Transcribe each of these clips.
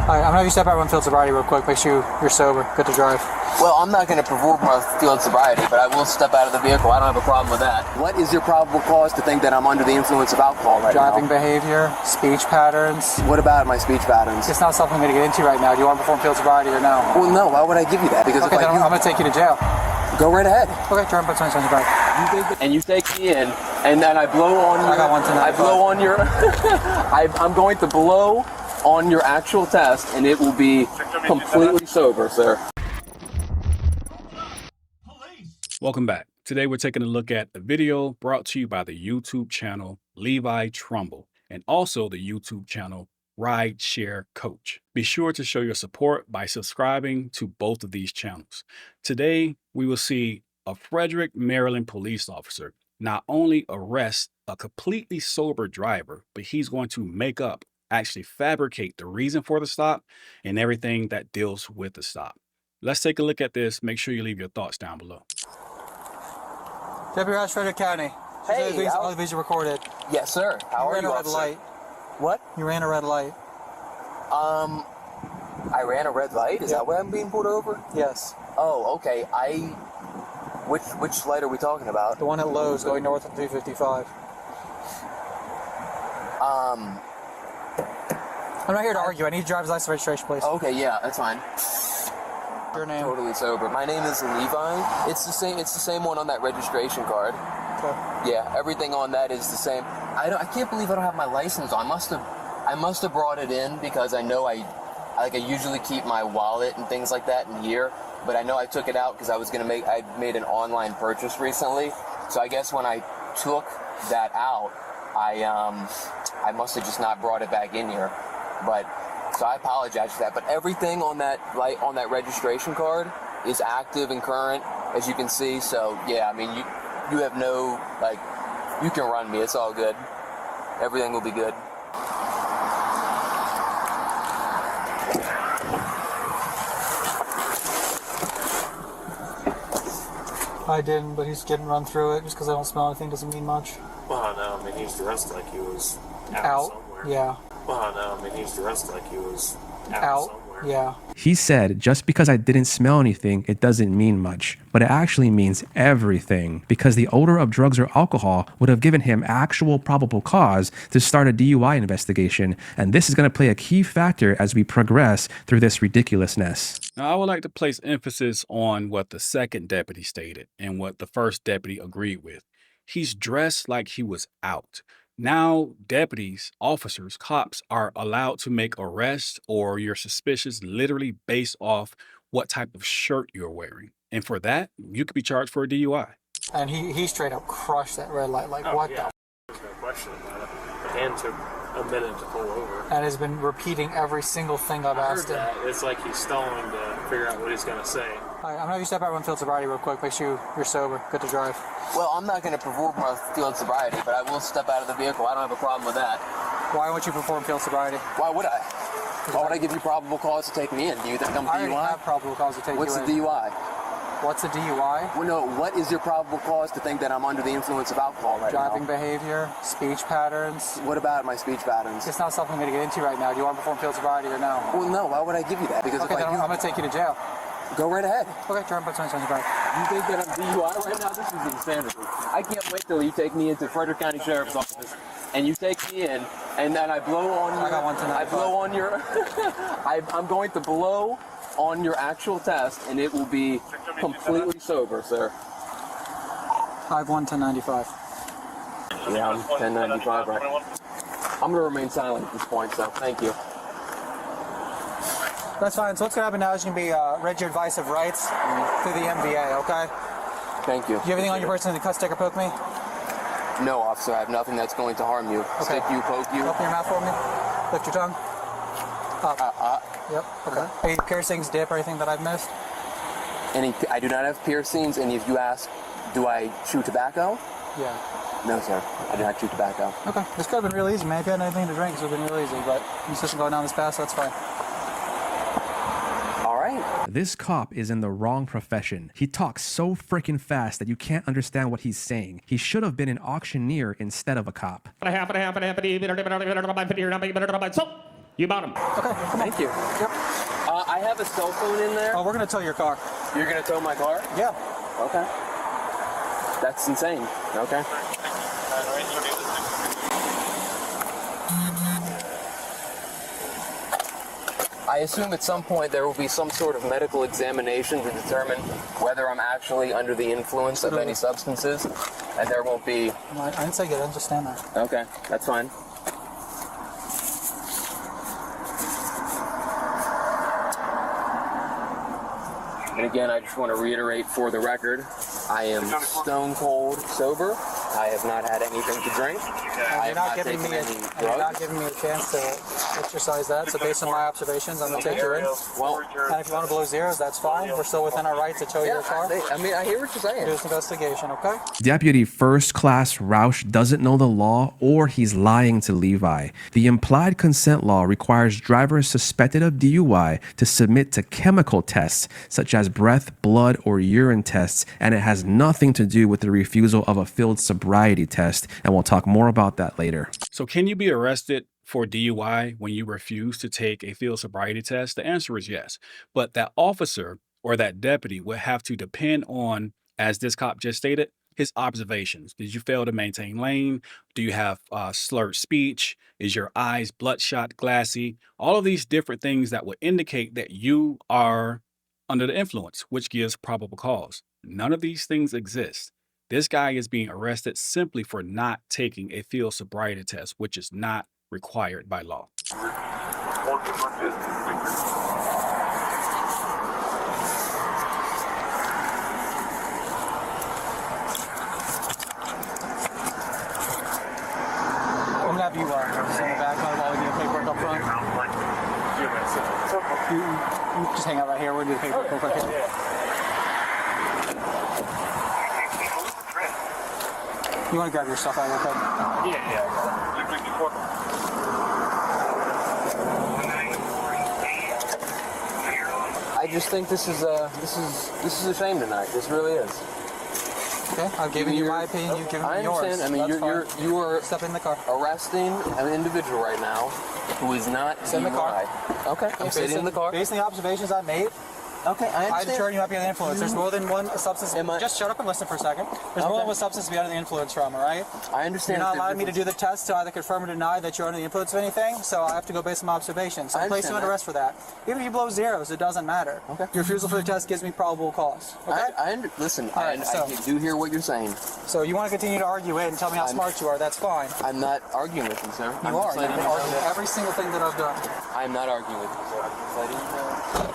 Alright, I'm gonna have you step out on field sobriety real quick. Make sure you're sober, good to drive. Well, I'm not going to perform my field sobriety, but I will step out of the vehicle. I don't have a problem with that. What is your probable cause to think that I'm under the influence of alcohol right now? Driving behavior, speech patterns. What about my speech patterns? It's not something I'm gonna get into right now. Do you want to perform field sobriety or no? Well, no. Why would I give you that? Because Okay, if then I'm gonna take you to jail. go right ahead. Okay, try and put something on your back. And you take me in, and then I blow on your... I got one tonight. I blow on your... I'm going to blow on your actual test, and it will be completely sober, sir. Welcome back. Today we're taking a look at a video brought to you by the YouTube channel Levi Trumbull and also the YouTube channel Ride Share Coach. Be sure to show your support by subscribing to both of these channels. Today we will see a Frederick, Maryland police officer not only arrest a completely sober driver, but he's going to make up, actually fabricate the reason for the stop and everything that deals with the stop. Let's take a look at this. Make sure you leave your thoughts down below. Deputy Ross, Frederick County. Hey, all the videos are recorded. Yes, sir. How are you, You ran a red officer? light. What? You ran a red light. I ran a red light? Is that why I'm being pulled over? Yes. Oh, okay. Which light are we talking about? The one at Lowe's going north of 355. I'm not here to argue. I need driver's license registration, please. Okay, yeah, that's fine. Your name? Totally sober. My name is Levi. It's the same one on that registration card. Okay. Yeah, everything on that is the same. I can't believe I don't have my license on. I must have brought it in because I know I usually keep my wallet and things like that in here, but I know I took it out because I made an online purchase recently. So I guess when I took that out, I must have just not brought it back in here. But so I apologize for that. But everything on that registration card is active and current, as you can see. So yeah, I mean you have no, you can run me. It's all good. Everything will be good. I didn't, but he's getting run through it. Just because I don't smell anything doesn't mean much. Well, no, I mean, he's dressed like he was Out? somewhere. Yeah. Well, no, I mean, he's dressed like he was Out? somewhere. Yeah. He said, just because I didn't smell anything, it doesn't mean much. But it actually means everything, because the odor of drugs or alcohol would have given him actual probable cause to start a DUI investigation. And this is going to play a key factor as we progress through this ridiculousness. Now, I would like to place emphasis on what the second deputy stated and what the first deputy agreed with. He's dressed like he was out. Now, deputies, officers, cops are allowed to make arrests or your suspicions literally based off what type of shirt you're wearing. And for that, you could be charged for a DUI. And he straight up crushed that red light. Like, what Yeah, there's no question about it. The hand took a minute to pull over. the... And has been repeating every single thing I've I heard asked him. that. It's like he's stalling to figure out what he's going to say. Alright, I'm gonna have you step out on field sobriety real quick. Make sure you're sober, good to drive. Well, I'm not going to perform my field sobriety, but I will step out of the vehicle. I don't have a problem with that. Why won't you perform field sobriety? Why would I? Why would I give you probable cause to take me in? Do you think I'm I already DUI? have probable cause to take What's you the in. DUI? What's a DUI? Well, no, what is your probable cause to think that I'm under the influence of alcohol right Driving now? behavior, speech patterns. What about my speech patterns? It's not something I'm gonna get into right now. Do you want to perform field sobriety or no? Well, no, why would I give you that? Because Okay, if then I I'm gonna take you to jail. go right ahead. Okay, try and put something on your back. You think that I'm DUI right now? This is insanity. I can't wait till you take me into Frederick County Sheriff's Office and you take me in, and then I blow on your... I got one tonight. I blow on your... I'm going to blow on your actual test, and it will be completely sober, sir. 5'1", 1095. Yeah, I'm 1095, right? I'm going to remain silent at this point, so thank you. That's fine. So what's gonna happen now is you're gonna be read your advice of rights through the MVA, okay? Thank you. Do you have anything on your person to cut, stick, or poke me? No, officer, I have nothing that's going to harm you. Okay. Stick you, poke you. Open your mouth for me. Lift your tongue. Up. Yep. Okay. Any piercings, dip, or anything that I've missed? I do not have piercings, and if you ask, do I chew tobacco? Yeah. No, sir. I do not chew tobacco. Okay. This could have been real easy, man. If you had anything to drink, this would have been real easy. But you just going down this path, so that's fine. All right. This cop is in the wrong profession. He talks so freaking fast that you can't understand what he's saying. He should have been an auctioneer instead of a cop. You bought them. Okay, come on. Thank you. Yep. I have a cell phone in there. Oh, we're gonna tow your car. You're gonna tow my car? Yeah. Okay. That's insane. Okay. I assume at some point there will be some sort of medical examination to determine whether I'm actually under the influence of any substances, and there won't be... No, I didn't say get in, just stand there. Okay, that's fine. And again, I just want to reiterate for the record, I am stone cold sober. I have not had anything to drink. I have not taken any You're not drugs. giving me a chance to exercise that, so based on my observations, I'm going to take you in. Well, And if you want to blow zeros, that's fine. We're still within our right to tow your car. I mean, I hear what you're saying. Do this investigation, okay? Deputy First Class Roush doesn't know the law, or he's lying to Levi. The implied consent law requires drivers suspected of DUI to submit to chemical tests such as breath, blood, or urine tests, and it has nothing to do with the refusal of a field sobriety test, and we'll talk more about that later. So can you be arrested for DUI when you refuse to take a field sobriety test? The answer is yes. But that officer or that deputy would have to depend on, as this cop just stated, his observations. Did you fail to maintain lane? Do you have slurred speech? Is your eyes bloodshot, glassy? All of these different things that would indicate that you are under the influence, which gives probable cause. None of these things exist. This guy is being arrested simply for not taking a field sobriety test, which is not required by law. I'm going to have you just in the back while we do the paperwork up front. You just hang out right here. We'll do the paperwork real quick. You want to grab your stuff out real quick? I just think this is a shame tonight. This really is. Okay, I've given you my opinion. You've given me yours. I understand. I mean, you are Step in the car. arresting an individual right now who is not Sit in the car. DUI. Okay, I'm sitting in the car. Based on the observations I made, Okay, I I understand. determined you might be under the influence. There's more than one substance. Just shut up and listen for a second. There's more than one substance to be under the influence from, all right? I understand. You're not that allowing me to do the test to either confirm or deny that you're under the influence of anything, so I have to go based on my observations. So I place you under arrest for that. Even if you blow zeros, it doesn't matter. Okay. Your refusal for the test gives me probable cause. Okay? Listen, right, so- I do hear what you're saying. So you want to continue to argue it and tell me how smart you are, that's fine. I'm not arguing with you, sir. You are. You've been arguing every single thing that I've done. I'm not arguing with you, sir. I'm just letting you know.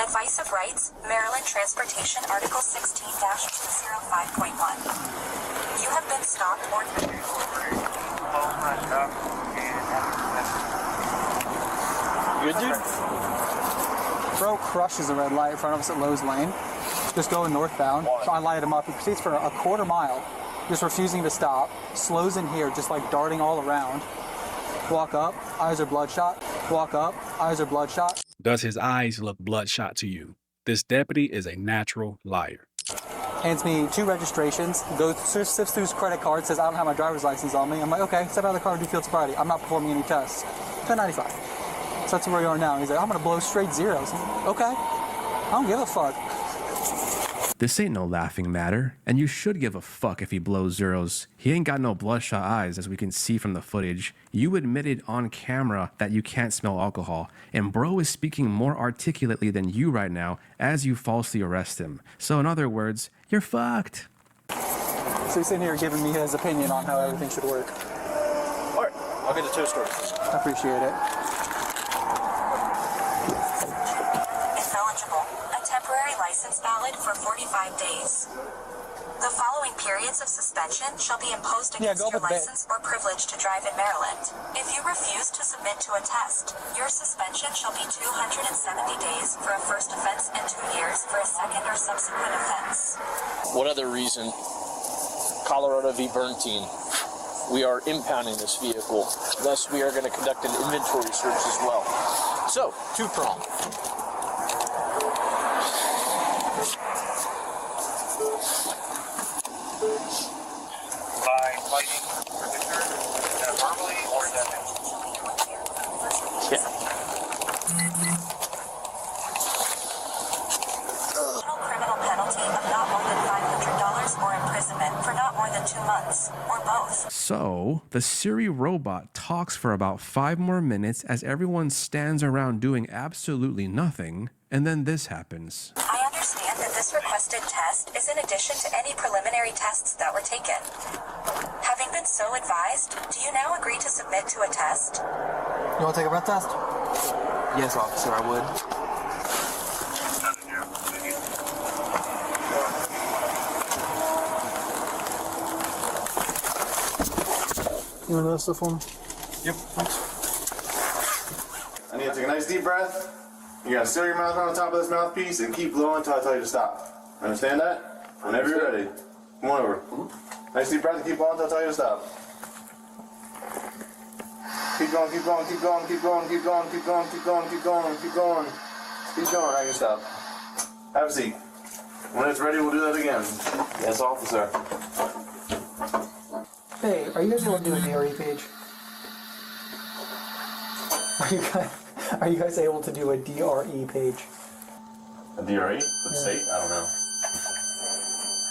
Advice of Rights, Maryland Transportation Article 16-205.1. You have been stopped or... Good, dude? Bro crushes a red light in front of us at Lowe's Lane. Just going northbound. So I light him up. He proceeds for a quarter mile, just refusing to stop. Slows in here, just like darting all around. Walk up, eyes are bloodshot. Walk up, eyes are bloodshot. Does his eyes look bloodshot to you? This deputy is a natural liar. Hands me 2 registrations, sifts through his credit card, says I don't have my driver's license on me. I'm like, okay, step out of the car and do field sobriety. I'm not performing any tests. 1095. So that's where we are now. He's like, I'm gonna blow straight zeros. I'm like, okay, I don't give a fuck. This ain't no laughing matter, and you should give a fuck if he blows zeros. He ain't got no bloodshot eyes, as we can see from the footage. You admitted on camera that you can't smell alcohol, and bro is speaking more articulately than you right now as you falsely arrest him. So in other words, you're fucked. So he's sitting here giving me his opinion on how everything should work. All right, I'll get the tow story. I appreciate it. If eligible, a temporary license valid for 45 days. The following periods of suspension shall be imposed against go your with the bit. license or privilege to drive in Maryland. If you refuse to submit to a test, your suspension shall be 270 days for a first offense and 2 years for a second or subsequent offense. What other reason? Colorado v. Bernstein. We are impounding this vehicle. Thus, we are going to conduct an inventory search as well. So, 2-prong. By fighting So, the Siri robot talks for about 5 more minutes as everyone stands around doing absolutely nothing, and then this happens. I understand that this requested test is in addition to any preliminary tests that were taken. Having been so advised, do you now agree to submit to a test? You want to take a breath test? Yes, officer, I would. You want to know stuff for me? Yep, thanks. I need to take a nice deep breath. You gotta seal your mouth on the top of this mouthpiece and keep blowing until I tell you to stop. Understand that? Whenever you're ready. Come on over. Nice deep breath and keep blowing until I tell you to stop. Keep going, keep going, keep going, keep going, keep going, keep going, keep going, keep going, keep going. Keep going, I can stop. Have a seat. When it's ready, we'll do that again. Yes, officer. Hey, are you guys able to do a DRE page? Are you guys able to do a DRE page? A DRE? For the state? I don't know.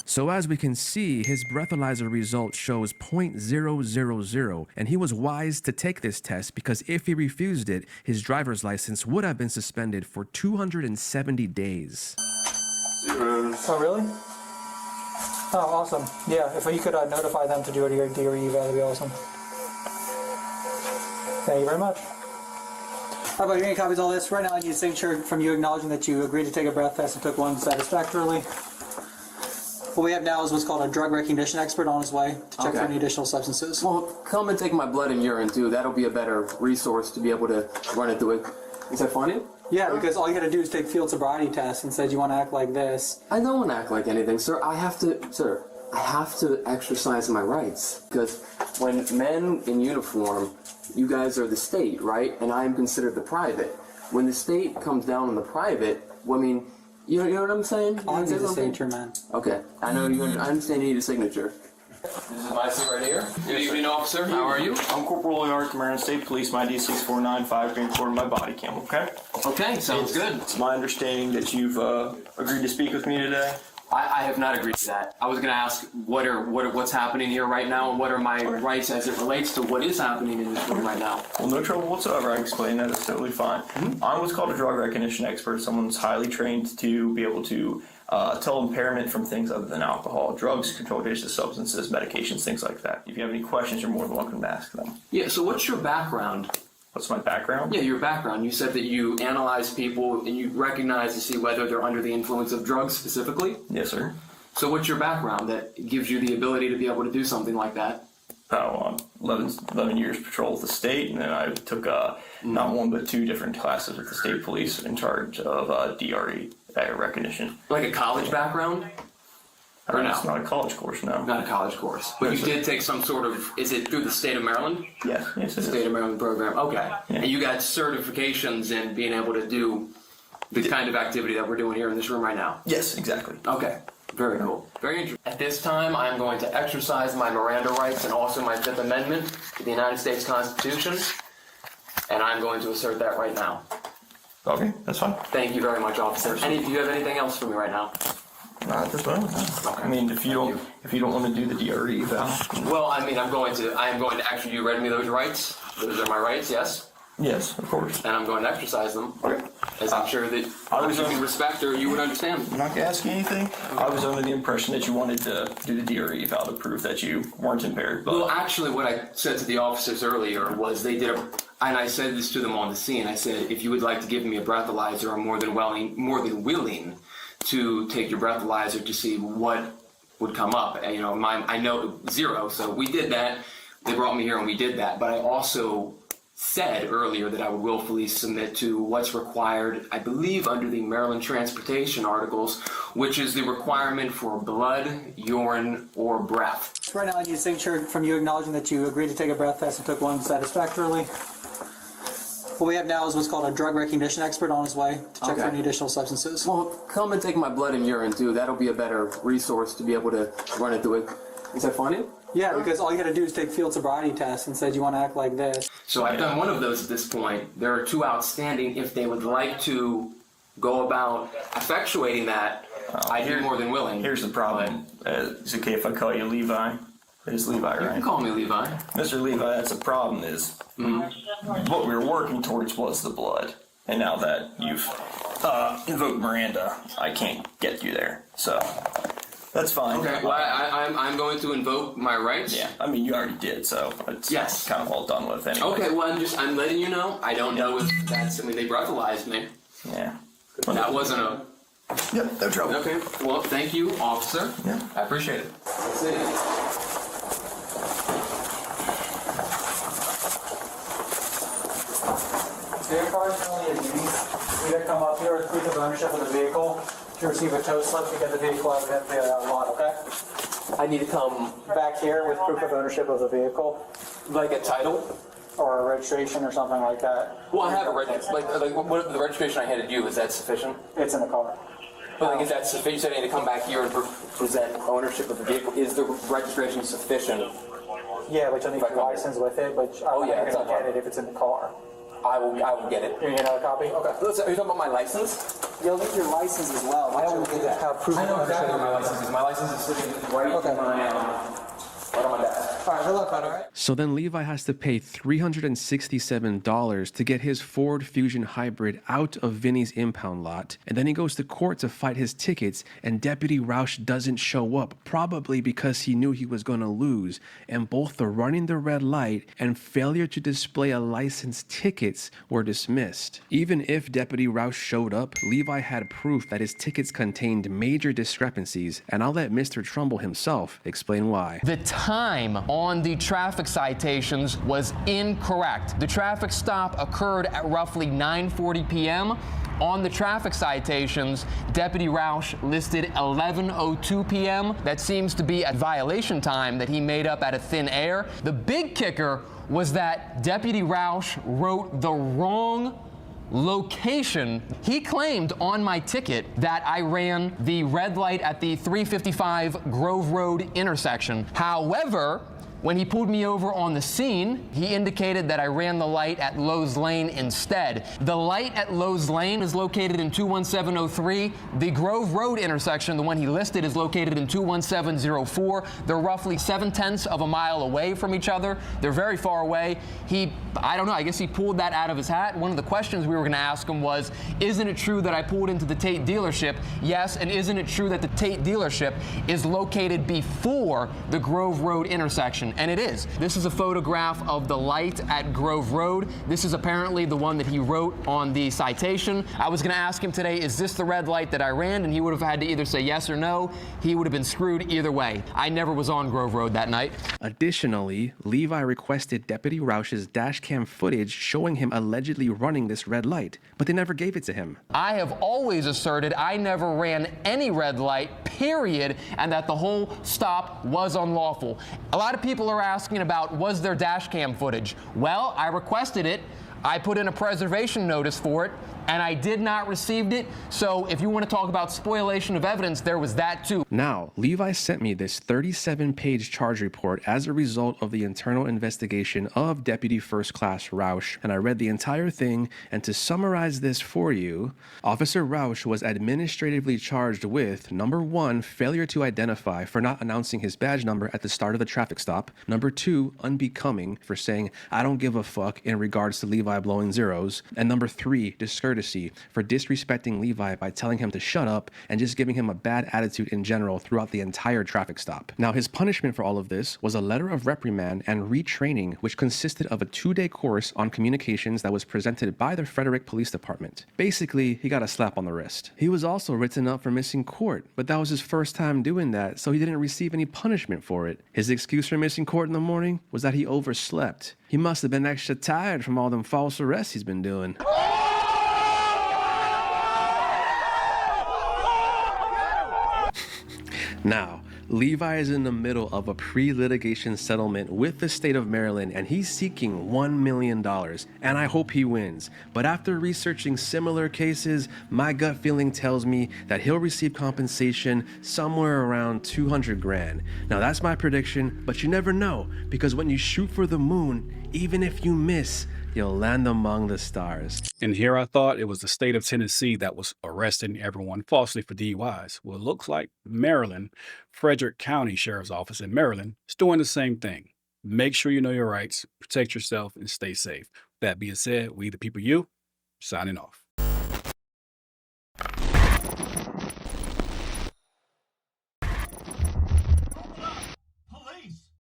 So as we can see, his breathalyzer result shows 0.000, and he was wise to take this test because if he refused it, his driver's license would have been suspended for 270 days. Zeros. Oh, really? Oh, awesome. Yeah, if you could notify them to do a DRE, that would be awesome. Thank you very much. How about you? Any copies of all this? Right now I need a signature from you acknowledging that you agreed to take a breath test and took one satisfactorily. What we have now is what's called a drug recognition expert on his way to check for any additional substances. Well, come and take my blood and urine too. That'll be a better resource to be able to run it through it. Is that funny? Yeah, because all you got to do is take field sobriety tests and said you want to act like this. I don't want to act like anything, sir. I have to exercise my rights. Because when men in uniform, you guys are the state, right? And I am considered the private. When the state comes down on the private, well, I mean, you know what I'm saying? I need a signature, man. Okay, I know you. I understand you need a signature. This is my seat right here. Good evening, officer. How are you? I'm Corporal Art, Maryland State Police. My ID 6495 being recorded my body cam. Okay. Okay, sounds good. It's my understanding that you've agreed to speak with me today. I have not agreed to that. I was going to ask what's happening here right now, and what are my rights as it relates to what is happening in this room right now. Well, no trouble whatsoever. I can explain that. It's totally fine. I'm what's called a drug recognition expert. Someone who's highly trained to be able to tell impairment from things other than alcohol, drugs, controlled dangerous substances, medications, things like that. If you have any questions, you're more than welcome to ask them. Yeah, so what's your background? What's my background? Yeah, your background. You said that you analyze people and you recognize to see whether they're under the influence of drugs specifically? Yes, sir. So what's your background that gives you the ability to be able to do something like that? 11 years patrol with the state, and then I took not one but 2 different classes with the state police in charge of DRE recognition. Like a college background? Or no? It's not a college course, no. Not a college course. But you did take some sort of, is it through the state of Maryland? Yes, it is. State of Maryland program, okay. Yeah. And you got certifications in being able to do the kind of activity that we're doing here in this room right now? Yes, exactly. Okay, very cool. Very interesting. At this time, I'm going to exercise my Miranda rights and also my Fifth Amendment to the United States Constitution, and I'm going to assert that right now. Okay, that's fine. Thank you very much, officer. Do you have anything else for me right now? Not at this moment. No. I mean, if you don't want to do the DRE, then well, I mean, I am going to actually. You read me those rights. Those are my rights. Yes. Yes, of course. And I'm going to exercise them. Okay. As I'm sure that I should be respect or you would understand. I'm not going to ask you anything. I was under the impression that you wanted to do the DRE eval to prove that you weren't impaired. But well, actually, what I said to the officers earlier was they did and I said this to them on the scene. I said, if you would like to give me a breathalyzer, I'm more than willing to take your breathalyzer to see what would come up. And, I know 0, so we did that. They brought me here and we did that. But I also said earlier that I would willfully submit to what's required, I believe, under the Maryland Transportation Articles, which is the requirement for blood, urine, or breath. Right now I need a signature from you acknowledging that you agreed to take a breath test and took one satisfactorily. What we have now is what's called a drug recognition expert on his way to check for any additional substances. Well, come and take my blood and urine too. That'll be a better resource to be able to run it through it. Is that funny? Yeah, because all you got to do is take field sobriety tests and said you want to act like this. So I've done one of those at this point. There are 2 outstanding. If they would like to go about effectuating that, I'd be more than willing. Here's the problem. Is it okay if I call you Levi? It's Levi, You right? can call me Levi. Mr. Levi, that's the problem is, what we were working towards was the blood. And now that you've invoked Miranda, I can't get you there. So, that's fine. Okay, well, I'm going to invoke my rights. Yeah, I mean, you already did, so it's kind of all done with anyway. Okay, well, I'm letting you know. I don't know if that's, they breathalyzed me. Yeah. That wasn't a... Yep, no trouble. Okay, well, thank you, officer. Yeah. I appreciate it. Let's see. Your car is only a duty. You gotta come up here with proof of ownership of the vehicle. To receive a tow slip to get the vehicle out, we have to pay that lot, okay? I need to come Back here with proof of ownership of the vehicle, like a title. or a registration or something like that. Well, I have a registration. Like what the registration I handed you, is that sufficient? It's in the car. But like, is that sufficient? You said I need to come back here and present ownership of the vehicle. Is the registration sufficient? Yeah, but you'll need your license with it, but yeah, you're it's gonna on get it if it's in the car. I will get it. You're gonna get another copy? Okay. Listen, are you talking about my license? You'll need your license as well. I will need to have proof I of know ownership. exactly where my license is. My license is sitting right Okay. in my right on my desk. All right, good luck, bud, all right? So then Levi has to pay $367 to get his Ford Fusion Hybrid out of Vinny's impound lot. And then he goes to court to fight his tickets, and Deputy Roush doesn't show up, probably because he knew he was going to lose. And both the running the red light and failure to display a license tickets were dismissed. Even if Deputy Roush showed up, Levi had proof that his tickets contained major discrepancies, and I'll let Mr. Trumbull himself explain why. The time on the traffic citations was incorrect. The traffic stop occurred at roughly 9:40 p.m. On the traffic citations, Deputy Roush listed 11:02 p.m. That seems to be a violation time that he made up out of thin air. The big kicker was that Deputy Roush wrote the wrong location. He claimed on my ticket that I ran the red light at the 355 Grove Road intersection. However, when he pulled me over on the scene, he indicated that I ran the light at Lowe's Lane instead. The light at Lowe's Lane is located in 21703. The Grove Road intersection, the one he listed, is located in 21704. They're roughly 7/10 of a mile away from each other. They're very far away. I don't know, I guess he pulled that out of his hat. One of the questions we were going to ask him was, isn't it true that I pulled into the Tate dealership? Yes, and isn't it true that the Tate dealership is located before the Grove Road intersection? And it is. This is a photograph of the light at Grove Road. This is apparently the one that he wrote on the citation. I was going to ask him today, is this the red light that I ran? And he would have had to either say yes or no. He would have been screwed either way. I never was on Grove Road that night. Additionally, Levi requested Deputy Roush's dashcam footage showing him allegedly running this red light, but they never gave it to him. I have always asserted I never ran any red light, period, and that the whole stop was unlawful. A lot of people are asking about, was there dash cam footage? Well, I requested it. I put in a preservation notice for it, and I did not receive it. So if you want to talk about spoliation of evidence, there was that too. Now, Levi sent me this 37-page charge report as a result of the internal investigation of Deputy First Class Roush, and I read the entire thing, and to summarize this for you, Officer Roush was administratively charged with, number 1, failure to identify for not announcing his badge number at the start of the traffic stop, number 2, unbecoming for saying, I don't give a fuck in regards to Levi blowing zeros, and number 3, discourtesy for disrespecting Levi by telling him to shut up and just giving him a bad attitude in general throughout the entire traffic stop. Now, his punishment for all of this was a letter of reprimand and retraining, which consisted of a 2-day course on communications that was presented by the Frederick Police Department. Basically, he got a slap on the wrist. He was also written up for missing court, but that was his first time doing that, so he didn't receive any punishment for it. His excuse for missing court in the morning was that he overslept. He must have been extra tired from all them false arrests he's been doing. Now, Levi is in the middle of a pre-litigation settlement with the state of Maryland, and he's seeking $1 million, and I hope he wins. But after researching similar cases, my gut feeling tells me that he'll receive compensation somewhere around 200 grand. Now, that's my prediction, but you never know, because when you shoot for the moon, even if you miss, You'll land among the stars. And here I thought it was the state of Tennessee that was arresting everyone falsely for DUIs. Well, it looks like Maryland, Frederick County Sheriff's Office in Maryland, is doing the same thing. Make sure you know your rights, protect yourself, and stay safe. That being said, we the people you, signing off.